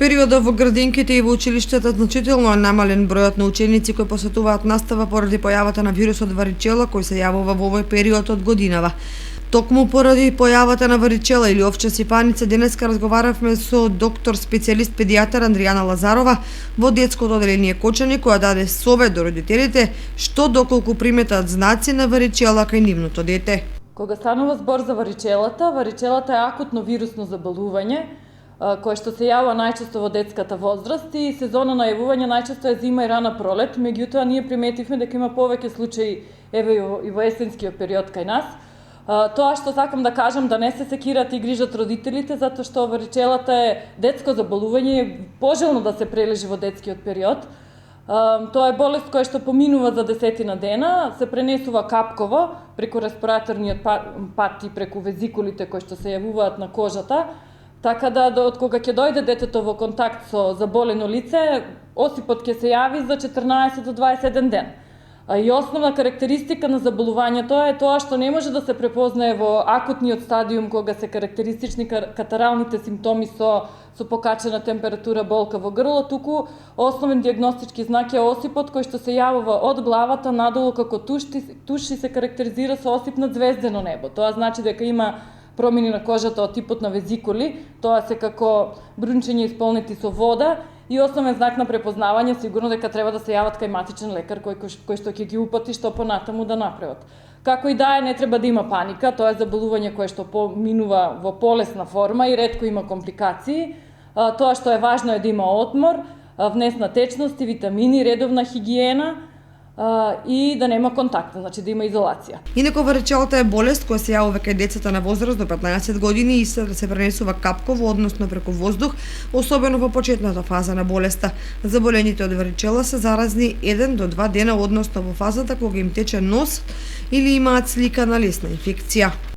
периодот во градинките и во училиштата значително е намален бројот на ученици кои посетуваат настава поради појавата на вирусот варичела кој се јавува во овој период од годинава. Токму поради појавата на варичела или овча сипаница, денеска разговаравме со доктор специјалист педијатар Андријана Лазарова во детското одделение Кочани, која даде совет до родителите што доколку приметат знаци на варичела кај нивното дете. Кога станува збор за варичелата е акутно вирусно заболување кое што се јавува најчесто во детската возраст и сезона на јавување најчесто е зима и рана пролет, меѓутоа ние приметивме дека има повеќе случаи еве и во есенскиот период кај нас. Тоа што сакам да кажам, да не се секират и грижат родителите, затоа што варичелата е детско заболување и пожелно да се прележи во детскиот период. Тоа е болест која што поминува за 10 дена, се пренесува капково преку респираторниот пат и преку везикулите кои што се јавуваат на кожата. Така да од кога ќе дојде детето во контакт со заболено лице, осипот ќе се јави за 14 до 21 ден. И основна карактеристика на заболувањето е тоа што не може да се препознае во акутниот стадиум кога се карактеристични катаралните симптоми со покачена температура, болка во грло, туку основен дијагностички знак е осипот кој што се јавува од главата надолу како туш и се карактеризира со осип над звездено небо. Тоа значи дека има промени на кожата од типот на везикули, тоа се како брунчење исполнети со вода и основен знак на препознавање сигурно дека треба да се јават кај матичен лекар кој што ќе ги упати што понатаму да направат. Како и да е, не треба да има паника, тоа е заболување кое што поминува во полесна форма и ретко има компликации. Тоа што е важно е да има одмор, внесна течност и витамини, редовна хигиена, и да нема контакт, значи да има изолација. Инаку варичелата е болест која се јавува кај децата на возраст до 15 години и се пренесува капково, односно преку воздух, особено во почетната фаза на болеста. Заболените од варичела се заразни 1 до 2 дена, односно во фазата кога им тече нос или имаат слика на лесна инфекција.